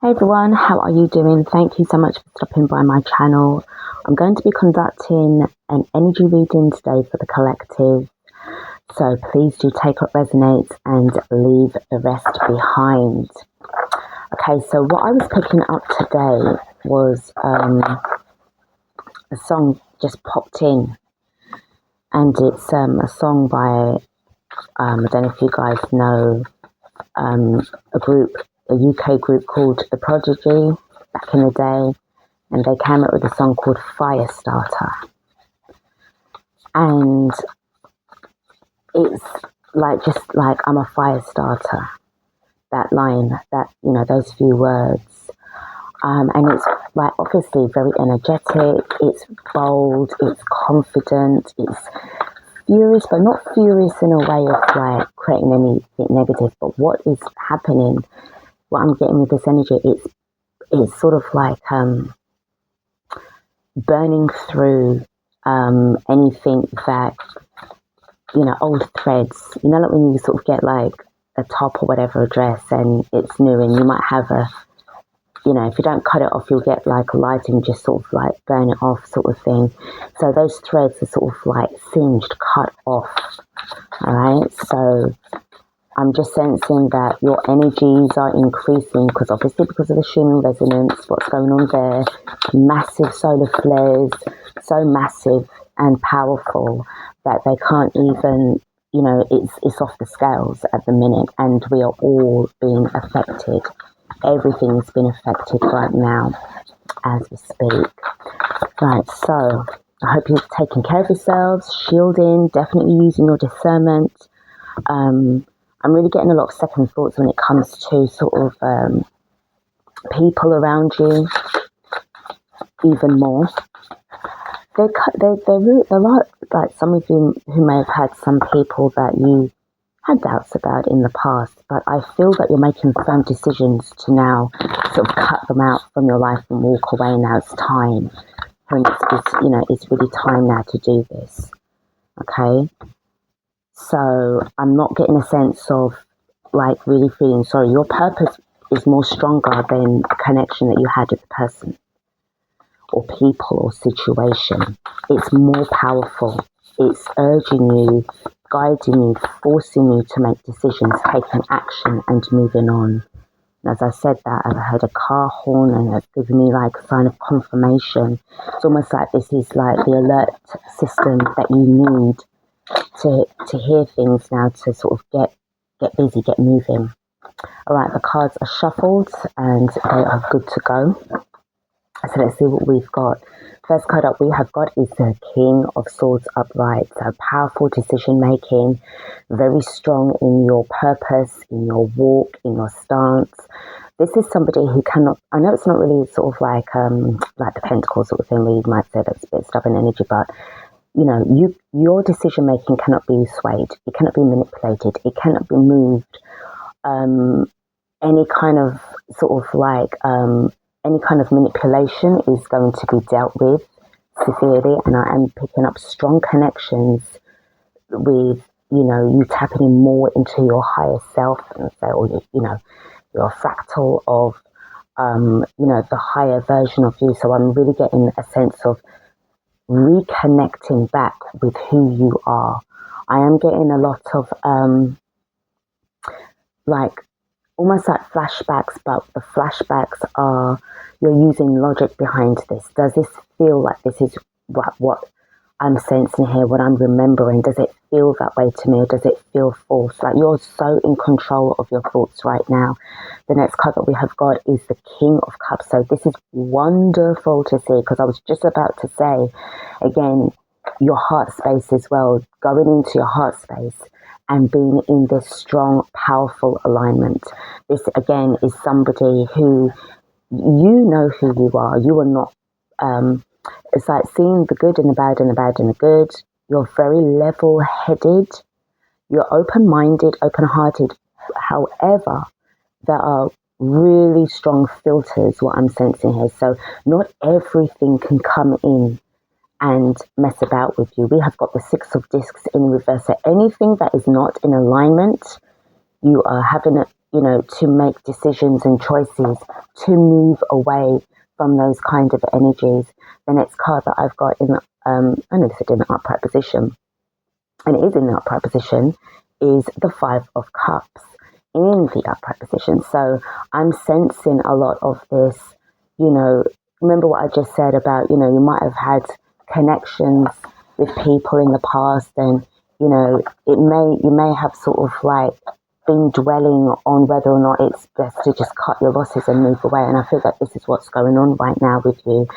Hey everyone, how are you doing? Thank you so much for stopping by my channel. I'm going to be conducting an energy reading today for the collective. So please do take what resonates and leave the rest behind. Okay, so what I was picking up today was a song just popped in. And it's a song by, I don't know if you guys know, a UK group called The Prodigy back in the day, and they came up with a song called Firestarter. And it's just like I'm a fire starter, that line, those few words. And it's obviously very energetic, it's bold, it's confident, it's furious, but not furious in a way of creating anything negative. But what is happening, what I'm getting with this energy, it's sort of burning through anything that, old threads. Like when you sort of get a top or whatever, a dress, and it's new, and you might have if you don't cut it off, you'll get a light and just sort of burn it off sort of thing. So those threads are sort of singed, cut off. All right. So I'm just sensing that your energies are increasing because of the Schumann resonance, what's going on there, massive solar flares, so massive and powerful that they can't even, it's off the scales at the minute, and we are all being affected. Everything's been affected right now as we speak. Right, so I hope you're taking care of yourselves, shielding, definitely using your discernment. I'm really getting a lot of second thoughts when it comes to sort of people around you, even more. There are some of you who may have had some people that you had doubts about in the past, but I feel that you're making firm decisions to now sort of cut them out from your life and walk away. Now it's time, and it's really time now to do this. Okay, so I'm not getting a sense of really feeling sorry. Your purpose is more stronger than a connection that you had with the person or people or situation. It's more powerful. It's urging you, guiding you, forcing you to make decisions, taking action and moving on. And as I said that, I've heard a car horn and it's given me a sign of confirmation. It's almost like this is the alert system that you need to hear things now, to sort of get busy, get moving. All right, the cards are shuffled and they are good to go. So let's see what we've got. First card up we have got is the King of Swords upright. So powerful decision making, very strong in your purpose, in your walk, in your stance. This is somebody who cannot, I know it's not really sort of like the Pentacle sort of thing where you might say that's a bit stubborn energy, but your decision making cannot be swayed. It cannot be manipulated. It cannot be moved. Any kind of sort of any kind of manipulation is going to be dealt with severely, and I am picking up strong connections with, you tapping in more into your higher self, and say, or you're a fractal of, the higher version of you. So I'm really getting a sense of reconnecting back with who you are. I am getting a lot of, almost like flashbacks, but the flashbacks are, you're using logic behind this. Does this feel like this is what I'm sensing here, what I'm remembering? Does it feel that way to me, or does it feel false? You're so in control of your thoughts right now. The next card that we have got is the King of Cups. So this is wonderful to see, because I was just about to say, again, your heart space as well, going into your heart space and being in this strong, powerful alignment. This, again, is somebody who, you know who you are. You are not, it's like seeing the good and the bad and the bad and the good. You're very level-headed. You're open-minded, open-hearted. However, there are really strong filters, what I'm sensing here. So not everything can come in and mess about with you. We have got the Six of Discs in reverse. So anything that is not in alignment, you are having to make decisions and choices to move away from those kind of energies. The next card that I've got in, I know this is in the upright position, and it is in the upright position, is the Five of Cups in the upright position. So I'm sensing a lot of this, remember what I just said about, you might have had connections with people in the past, and, you may have sort of like been dwelling on whether or not it's best to just cut your losses and move away. And I feel that this is what's going on right now with you.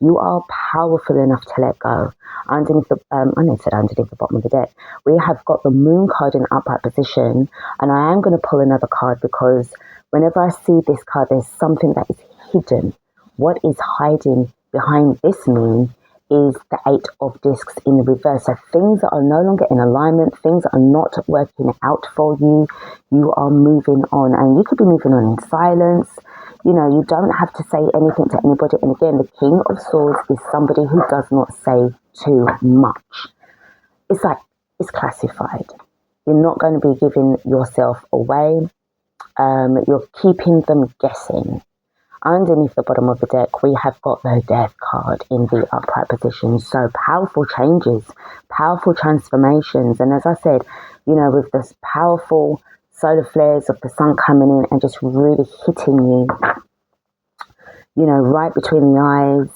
You are powerful enough to let go. Underneath the, I know I said underneath the bottom of the deck, we have got the Moon card in upright position, and I am going to pull another card because whenever I see this card, there's something that is hidden. What is hiding behind this Moon is the Eight of Discs in the reverse. So things that are no longer in alignment, things that are not working out for you, you are moving on. And you could be moving on in silence. You don't have to say anything to anybody. And again, the King of Swords is somebody who does not say too much. It's like, it's classified. You're not going to be giving yourself away. You're keeping them guessing. Underneath the bottom of the deck, we have got the Death card in the upright position. So powerful changes, powerful transformations. And as I said, with this powerful solar flares of the sun coming in and just really hitting you, right between the eyes.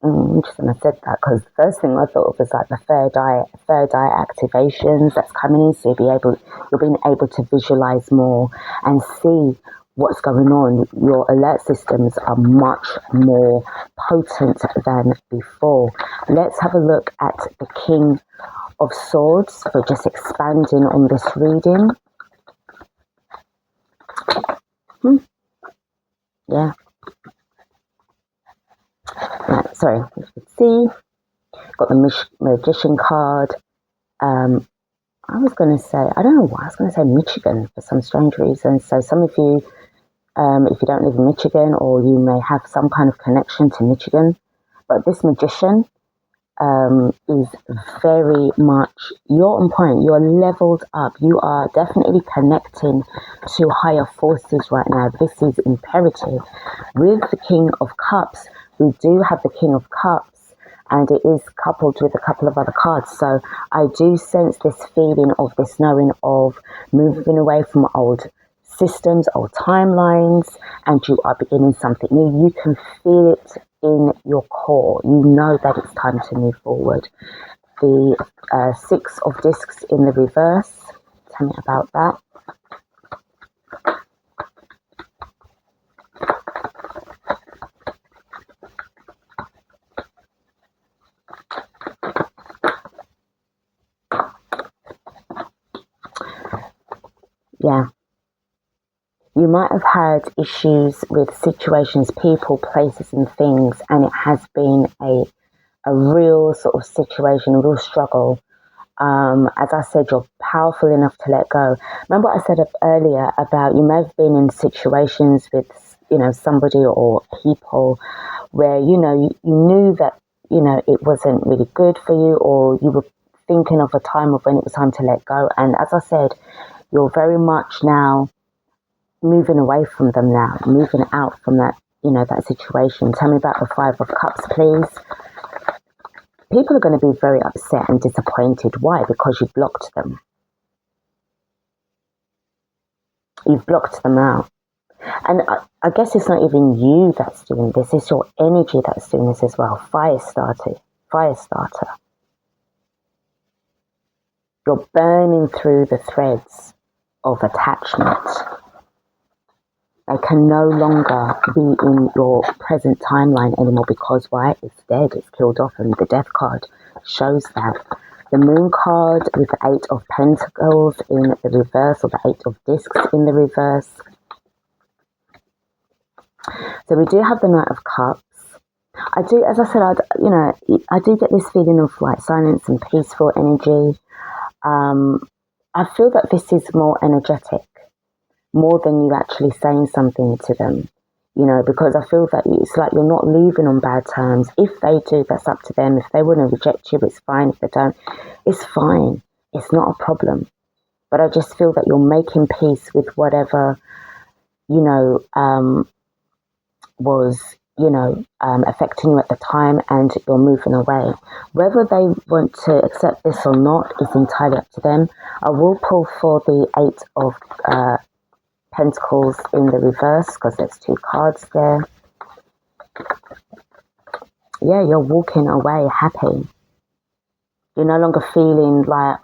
Interesting I said that because the first thing I thought of was like the third eye activations that's coming in. So you're being able to visualize more and see what's going on. Your alert systems are much more potent than before. Let's have a look at the King of Swords for just expanding on this reading. Yeah. Right, sorry, you can see. Got the Magician card. I was going to say, I don't know why, I was going to say Michigan for some strange reason. So some of you, if you don't live in Michigan, or you may have some kind of connection to Michigan, but this Magician is very much, you're on point, you're leveled up, you are definitely connecting to higher forces right now. This is imperative. With the King of Cups, we do have the King of Cups, and it is coupled with a couple of other cards. So I do sense this feeling of this knowing of moving away from old systems, old timelines, and you are beginning something new. You can feel it in your core. You know that it's time to move forward. The Six of Discs in the reverse. Tell me about that. Yeah. You might have had issues with situations, people, places and things, and it has been a real sort of situation, a real struggle. As I said, you're powerful enough to let go. Remember what I said earlier about you may have been in situations with, somebody or people where, you knew that, it wasn't really good for you, or you were thinking of a time of when it was time to let go. And as I said, you're very much now moving away from them now, moving out from that, that situation. Tell me about the Five of Cups, please. People are going to be very upset and disappointed. Why? Because you blocked them. You've blocked them out. And I guess it's not even you that's doing this. It's your energy that's doing this as well. Firestarter. You're burning through the threads of attachment. They can no longer be in your present timeline anymore because why? It's dead, it's killed off, and the Death card shows that. The Moon card with the Eight of Pentacles in the reverse, or the Eight of Discs in the reverse. So we do have the Knight of Cups. I do, as I said, I do get this feeling of like silence and peaceful energy. I feel that this is more energetic, more than you actually saying something to them, because I feel that it's like you're not leaving on bad terms. If they do, that's up to them. If they want to reject you, it's fine. If they don't, it's fine. It's not a problem. but I just feel that you're making peace with whatever, was, affecting you at the time, and you're moving away. Whether they want to accept this or not is entirely up to them. I will pull for the Eight of Pentacles in the reverse, because there's 2 cards there. Yeah, you're walking away happy. You're no longer feeling like,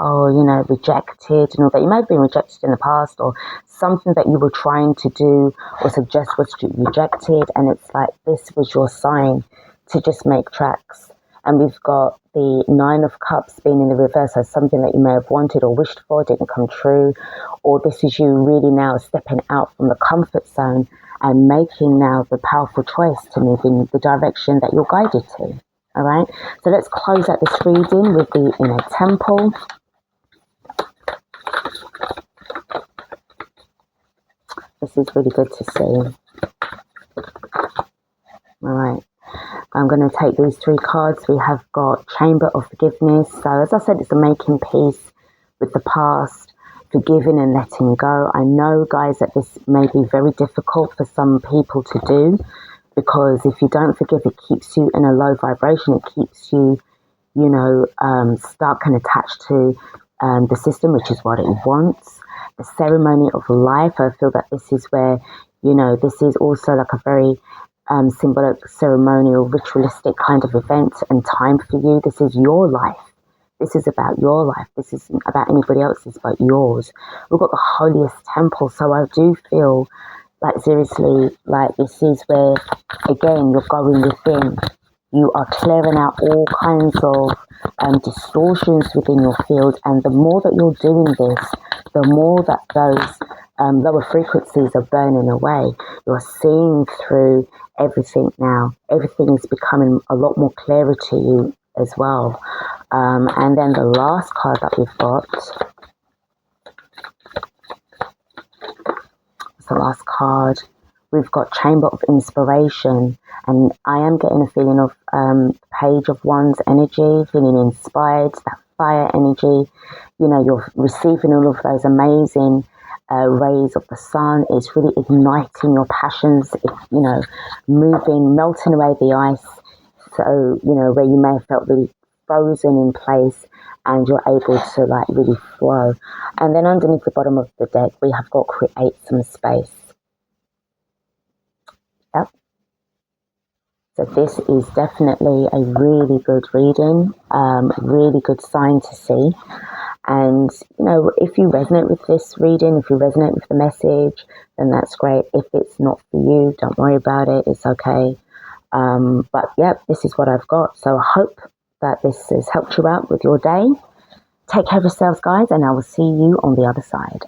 rejected and all that. You may have been rejected in the past, or something that you were trying to do or suggest was rejected, and it's like this was your sign to just make tracks. And we've got the 9 of Cups being in the reverse as something that you may have wanted or wished for didn't come true, or this is you really now stepping out from the comfort zone and making now the powerful choice to move in the direction that you're guided to. All right, so let's close out this reading with the Inner Temple. This is really good to see. All right, I'm going to take these 3 cards. We have got Chamber of Forgiveness. So as I said, it's a making peace with the past, forgiving and letting go. I know, guys, that this may be very difficult for some people to do, because if you don't forgive, it keeps you in a low vibration. It keeps you, stuck and attached to the system, which is what it wants. The ceremony of life, I feel that this is where, this is also like a very symbolic, ceremonial, ritualistic kind of event and time for you. This is your life. This is about your life. This isn't about anybody else's but yours. We've got the holiest temple, so I do feel like, seriously, like this is where, again, you're going within. You are clearing out all kinds of distortions within your field. And the more that you're doing this, the more that those lower frequencies are burning away. You're seeing through everything now. Everything is becoming a lot more clearer to you as well. And then the last card that we've got, the last card, we've got Chamber of Inspiration, and I am getting a feeling of Page of Wands energy, feeling inspired, that fire energy. You're receiving all of those amazing rays of the sun. It's really igniting your passions, moving, melting away the ice. So, where you may have felt really frozen in place, and you're able to like really flow. And then underneath the bottom of the deck, we have got Create Some Space. Yep. So this is definitely a really good reading, really good sign to see. And, if you resonate with this reading, if you resonate with the message, then that's great. If it's not for you, don't worry about it. It's okay. But yeah, this is what I've got. So I hope that this has helped you out with your day. Take care of yourselves, guys, and I will see you on the other side.